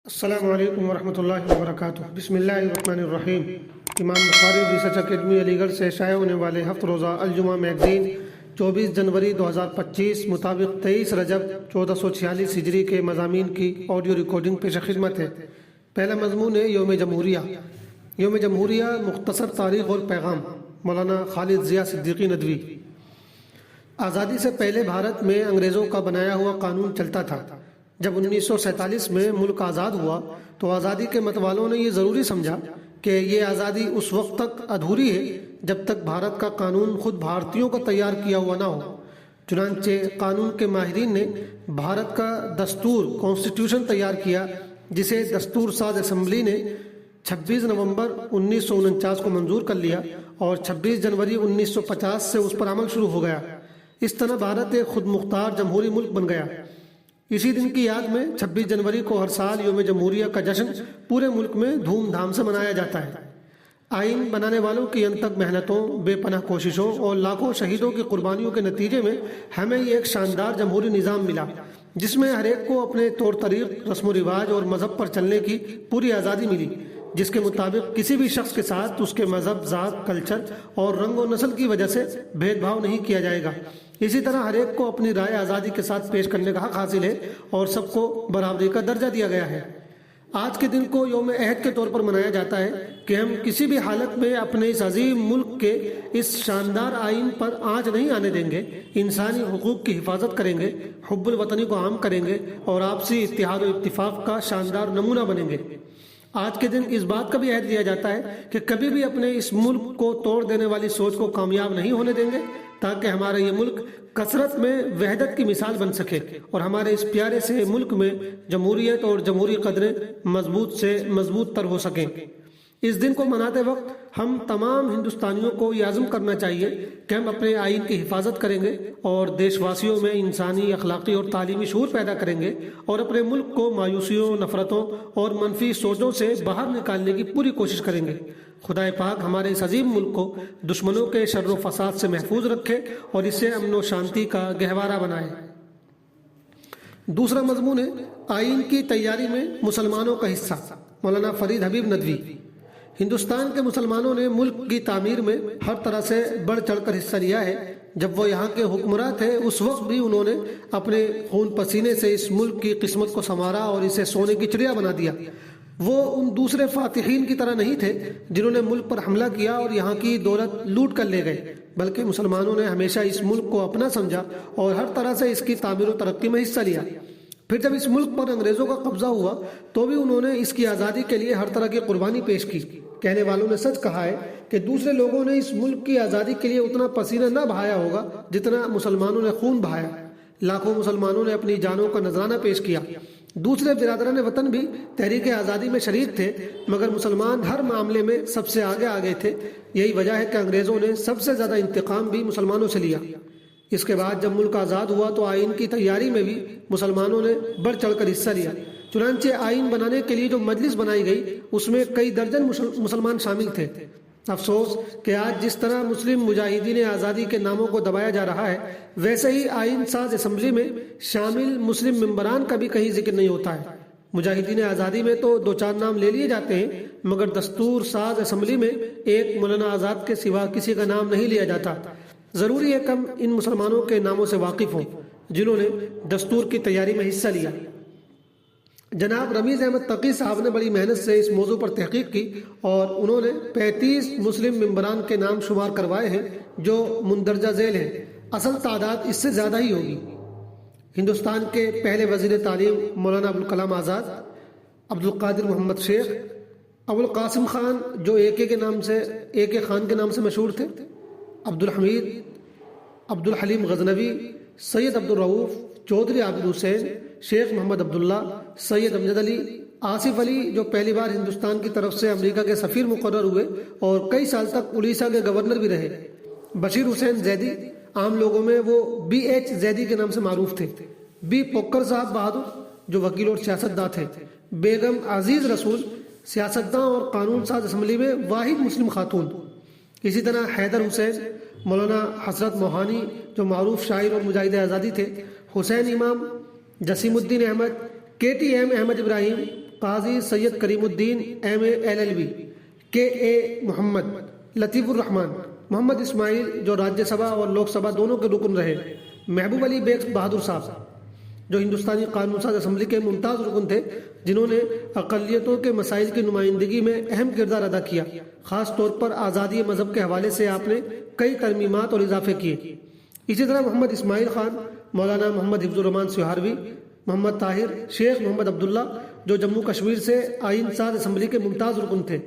السلام علیکم ورحمۃ اللہ وبرکاتہ۔ بسم اللہ الرحمن الرحیم۔ امام بخاری ریسرچ اکیڈمی علی گڑھ سے شائع ہونے والے ہفت روزہ الجمعہ میگزین 24 جنوری 2025 مطابق 23 رجب 1446 ہجری کے مضامین کی آڈیو ریکارڈنگ پیش خدمت ہے۔ پہلا مضمون ہے یوم جمہوریہ۔ یوم جمہوریہ مختصر تاریخ اور پیغام، مولانا خالد ضیاء صدیقی ندوی۔ آزادی سے پہلے بھارت میں انگریزوں کا بنایا ہوا قانون چلتا تھا۔ جب 1947 میں ملک آزاد ہوا تو آزادی کے متوالوں نے یہ ضروری سمجھا کہ یہ آزادی اس وقت تک ادھوری ہے جب تک بھارت کا قانون خود بھارتیوں کو تیار کیا ہوا نہ ہو۔ چنانچہ قانون کے ماہرین نے بھارت کا دستور کانسٹیٹیوشن تیار کیا، جسے دستور ساز اسمبلی نے 26 نومبر 1949 کو منظور کر لیا اور 26 جنوری 1950 سے اس پر عمل شروع ہو گیا۔ اس طرح بھارت ایک خود مختار جمہوری ملک بن گیا۔ اسی دن کی یاد میں 26 جنوری کو ہر سال یوم جمہوریہ کا جشن پورے ملک میں دھوم دھام سے منایا جاتا ہے۔ آئین بنانے والوں کی انتھک محنتوں، بے پناہ کوششوں اور لاکھوں شہیدوں کی قربانیوں کے نتیجے میں ہمیں یہ ایک شاندار جمہوری نظام ملا، جس میں ہر ایک کو اپنے طور طریق، رسم و رواج اور مذہب پر چلنے کی پوری آزادی ملی، جس کے مطابق کسی بھی شخص کے ساتھ اس کے مذہب، ذات، کلچر اور رنگ و نسل کی وجہ سے بھید بھاؤ نہیں کیا جائے گا۔ اسی طرح ہر ایک کو اپنی رائے آزادی کے ساتھ پیش کرنے کا حق حاصل ہے اور سب کو برابری کا درجہ دیا گیا ہے۔ آج کے دن کو یوم عہد کے طور پر منایا جاتا ہے کہ ہم کسی بھی حالت میں اپنے اس عظیم ملک کے اس شاندار آئین پر آنچ نہیں آنے دیں گے، انسانی حقوق کی حفاظت کریں گے، حب الوطنی کو عام کریں گے اور آپسی اتحاد و اتفاق کا شاندار نمونہ بنیں گے۔ آج کے دن اس بات کا بھی عہد لیا جاتا ہے کہ کبھی بھی اپنے اس ملک کو توڑ دینے والی سوچ کو کامیاب نہیں ہونے دیں گے، تاکہ ہمارا یہ ملک کثرت میں وحدت کی مثال بن سکے اور ہمارے اس پیارے سے ملک میں جمہوریت اور جمہوری قدریں مضبوط سے مضبوط تر ہو سکیں۔ اس دن کو مناتے وقت ہم تمام ہندوستانیوں کو یہ عزم کرنا چاہیے کہ ہم اپنے آئین کی حفاظت کریں گے اور دیش واسیوں میں انسانی، اخلاقی اور تعلیمی شعور پیدا کریں گے اور اپنے ملک کو مایوسیوں، نفرتوں اور منفی سوچوں سے باہر نکالنے کی پوری کوشش کریں گے۔ خدا پاک ہمارے اس عظیم ملک کو دشمنوں کے شر و فساد سے محفوظ رکھے اور اسے امن و شانتی کا گہوارہ بنائے۔ دوسرا مضمون ہے آئین کی تیاری میں مسلمانوں کا حصہ، مولانا فرید حبیب ندوی۔ ہندوستان کے مسلمانوں نے ملک کی تعمیر میں ہر طرح سے بڑھ چڑھ کر حصہ لیا ہے۔ جب وہ یہاں کے حکمراں تھے اس وقت بھی انہوں نے اپنے خون پسینے سے اس ملک کی قسمت کو سنوارا اور اسے سونے کی چڑیا بنا دیا۔ وہ ان دوسرے فاتحین کی طرح نہیں تھے جنہوں نے ملک پر حملہ کیا اور یہاں کی دولت لوٹ کر لے گئے، بلکہ مسلمانوں نے ہمیشہ اس ملک کو اپنا سمجھا اور ہر طرح سے اس کی تعمیر و ترقی میں حصہ لیا۔ پھر جب اس ملک پر انگریزوں کا قبضہ ہوا تو بھی انہوں نے اس کی آزادی کے لیے ہر طرح کی قربانی پیش کی۔ کہنے والوں نے سچ کہا ہے کہ دوسرے لوگوں نے اس ملک کی آزادی کے لیے اتنا پسینہ نہ بہایا ہوگا جتنا مسلمانوں نے خون بہایا۔ لاکھوں مسلمانوں نے اپنی جانوں کا نذرانہ پیش کیا۔ دوسرے برادران وطن بھی تحریک آزادی میں شریک تھے، مگر مسلمان ہر معاملے میں سب سے آگے تھے۔ یہی وجہ ہے کہ انگریزوں نے سب سے زیادہ انتقام بھی مسلمانوں سے لیا۔ اس کے بعد جب ملک آزاد ہوا تو آئین کی تیاری میں بھی مسلمانوں نے بڑھ چڑھ کر حصہ لیا۔ چنانچہ آئین بنانے کے لیے جو مجلس بنائی گئی اس میں کئی درجن مسلمان شامل تھے۔ افسوس کہ آج جس طرح مسلم مجاہدین آزادی کے ناموں کو دبایا جا رہا ہے، ویسے ہی آئین ساز اسمبلی میں شامل مسلم ممبران کا بھی کہیں ذکر نہیں ہوتا ہے۔ مجاہدین آزادی میں تو دو چار نام لے لیے جاتے ہیں، مگر دستور ساز اسمبلی میں ایک مولانا آزاد کے سوا کسی کا نام نہیں لیا جاتا۔ ضروری ہے کہ ہم ان مسلمانوں کے ناموں سے واقف ہوں جنہوں نے دستور کی تیاری میں حصہ لیا۔ جناب رمیز احمد تقی صاحب نے بڑی محنت سے اس موضوع پر تحقیق کی اور انہوں نے 35 مسلم ممبران کے نام شمار کروائے ہیں جو مندرجہ ذیل ہیں۔ اصل تعداد اس سے زیادہ ہی ہوگی۔ ہندوستان کے پہلے وزیر تعلیم مولانا ابوالکلام آزاد، عبدالقادر محمد شیخ، ابوالقاسم خان جو اے کے نام سے خان کے نام سے مشہور تھے، عبدالحمید، عبدالحلیم غزنوی، سید عبدالرؤوف، چودھری عابد حسین، شیخ محمد عبداللہ، سید امجد علی، آصف علی جو پہلی بار ہندوستان کی طرف سے امریکہ کے سفیر مقرر ہوئے اور کئی سال تک اڑیسہ کے گورنر بھی رہے، بشیر حسین زیدی، عام لوگوں میں وہ بی ایچ زیدی کے نام سے معروف تھے، بی پوکر صاحب بہادر جو وکیل اور سیاستداں تھے، بیگم عزیز رسول، سیاستداں اور قانون ساز اسمبلی میں واحد مسلم خاتون، اسی طرح حیدر حسین، مولانا حسرت موہانی جو معروف شاعر اور مجاہد آزادی تھے، حسین امام، جسیم الدین احمد، کے ٹی ایم احمد ابراہیم، قاضی سید کریم الدین ایم اے LLB، KA محمد، لطیف الرحمان، محمد اسماعیل جو راجیہ سبھا اور لوک سبھا دونوں کے رکن رہے، محبوب علی بیگ بہادر صاحب جو ہندوستانی قانون ساز اسمبلی کے ممتاز رکن تھے، جنہوں نے اقلیتوں کے مسائل کی نمائندگی میں اہم کردار ادا کیا۔ خاص طور پر آزادی مذہب کے حوالے سے آپ نے کئی ترمیمات اور اضافے کیے۔ اسی طرح محمد اسماعیل خان، مولانا محمد حفظ الرحمان سہاروی، محمد طاہر، شیخ محمد عبداللہ جو جموں کشمیر سے آئین ساز اسمبلی کے ممتاز رکن تھے۔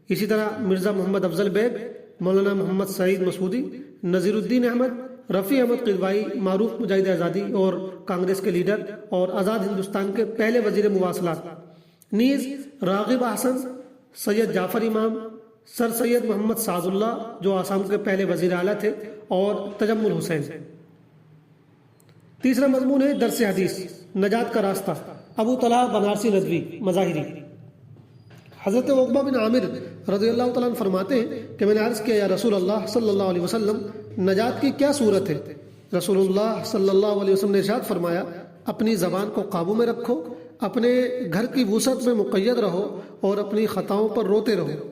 اسی طرح مرزا محمد افضل بیگ، مولانا محمد سعید مسعودی، نذیر الدین احمد، رفیع احمد قدوائی، معروف مجاہد آزادی اور کانگریس کے لیڈر اور آزاد ہندوستان کے پہلے وزیر مواصلات، نیز راغب احسن، سید جعفر امام، سر سید محمد سعد اللہ جو آسام کے پہلے وزیر اعلیٰ تھے، اور تجمل حسین۔ تیسرا مضمون ہے درس حدیث، نجات کا راستہ، ابو طلحہ بنارسی ندوی، مظاہری۔ حضرت عقبہ بن عامر رضی اللہ تعالیٰ عنہ فرماتے ہیں کہ میں نے عرض کیا یا رسول اللہ صلی اللہ علیہ وسلم، نجات کی کیا صورت ہے؟ رسول اللہ صلی اللہ علیہ وسلم نے ارشاد فرمایا، اپنی زبان کو قابو میں رکھو، اپنے گھر کی وسعت میں مقید رہو اور اپنی خطاؤں پر روتے رہو۔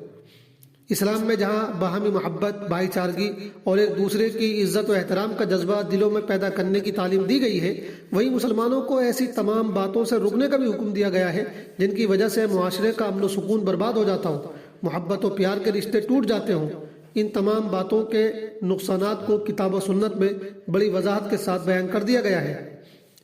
اسلام میں جہاں باہمی محبت، بھائی چارگی اور ایک دوسرے کی عزت و احترام کا جذبہ دلوں میں پیدا کرنے کی تعلیم دی گئی ہے، وہیں مسلمانوں کو ایسی تمام باتوں سے رکنے کا بھی حکم دیا گیا ہے جن کی وجہ سے معاشرے کا امن و سکون برباد ہو جاتا ہو، محبت و پیار کے رشتے ٹوٹ جاتے ہوں۔ ان تمام باتوں کے نقصانات کو کتاب و سنت میں بڑی وضاحت کے ساتھ بیان کر دیا گیا ہے۔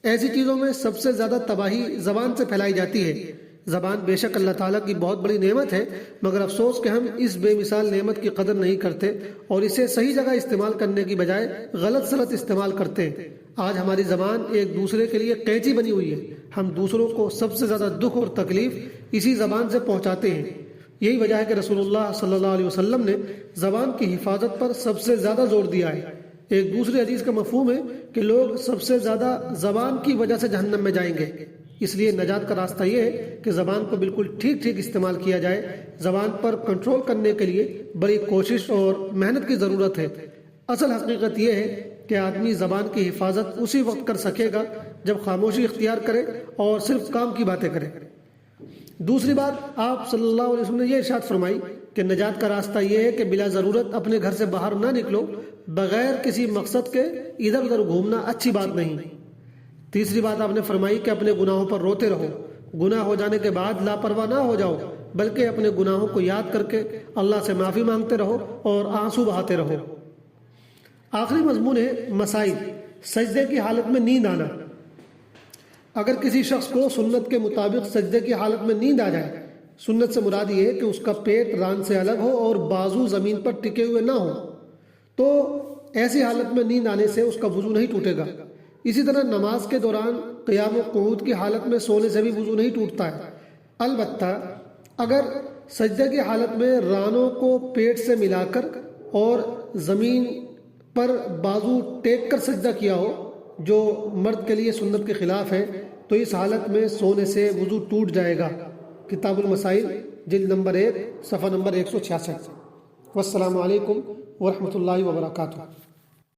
ایسی چیزوں میں سب سے زیادہ تباہی زبان سے پھیلائی جاتی ہے۔ زبان بے شک اللہ تعالیٰ کی بہت بڑی نعمت ہے، مگر افسوس کہ ہم اس بے مثال نعمت کی قدر نہیں کرتے اور اسے صحیح جگہ استعمال کرنے کی بجائے غلط سلط استعمال کرتے ہیں۔ آج ہماری زبان ایک دوسرے کے لیے قینچی بنی ہوئی ہے۔ ہم دوسروں کو سب سے زیادہ دکھ اور تکلیف اسی زبان سے پہنچاتے ہیں۔ یہی وجہ ہے کہ رسول اللہ صلی اللہ علیہ وسلم نے زبان کی حفاظت پر سب سے زیادہ زور دیا ہے۔ ایک دوسرے حدیث کا مفہوم ہے کہ لوگ سب سے زیادہ زبان کی وجہ سے جہنم میں جائیں گے۔ اس لیے نجات کا راستہ یہ ہے کہ زبان کو بالکل ٹھیک استعمال کیا جائے۔ زبان پر کنٹرول کرنے کے لیے بڑی کوشش اور محنت کی ضرورت ہے۔ اصل حقیقت یہ ہے کہ آدمی زبان کی حفاظت اسی وقت کر سکے گا جب خاموشی اختیار کرے اور صرف کام کی باتیں کرے۔ دوسری بات، آپ صلی اللہ علیہ وسلم نے یہ ارشاد فرمائی کہ نجات کا راستہ یہ ہے کہ بلا ضرورت اپنے گھر سے باہر نہ نکلو، بغیر کسی مقصد کے ادھر ادھر گھومنا اچھی بات نہیں۔ تیسری بات آپ نے فرمائی کہ اپنے گناہوں پر روتے رہو، گناہ ہو جانے کے بعد لاپرواہ نہ ہو جاؤ، بلکہ اپنے گناہوں کو یاد کر کے اللہ سے معافی مانگتے رہو اور آنسو بہاتے رہو۔ آخری مضمون ہے مسائل، سجدے کی حالت میں نیند آنا۔ اگر کسی شخص کو سنت کے مطابق سجدے کی حالت میں نیند آ جائے، سنت سے مراد یہ ہے کہ اس کا پیٹ ران سے الگ ہو اور بازو زمین پر ٹکے ہوئے نہ ہو، تو ایسی حالت میں نیند آنے سے اس کا وضو نہیں ٹوٹے گا۔ اسی طرح نماز کے دوران قیام و قعود کی حالت میں سونے سے بھی وضو نہیں ٹوٹتا ہے۔ البتہ اگر سجدے کی حالت میں رانوں کو پیٹ سے ملا کر اور زمین پر بازو ٹیک کر سجدہ کیا ہو، جو مرد کے لیے سنت کے خلاف ہے، تو اس حالت میں سونے سے وضو ٹوٹ جائے گا۔ کتاب المسائل جلد نمبر 1 صفحہ نمبر 166۔ والسلام علیکم ورحمۃ اللہ وبرکاتہ۔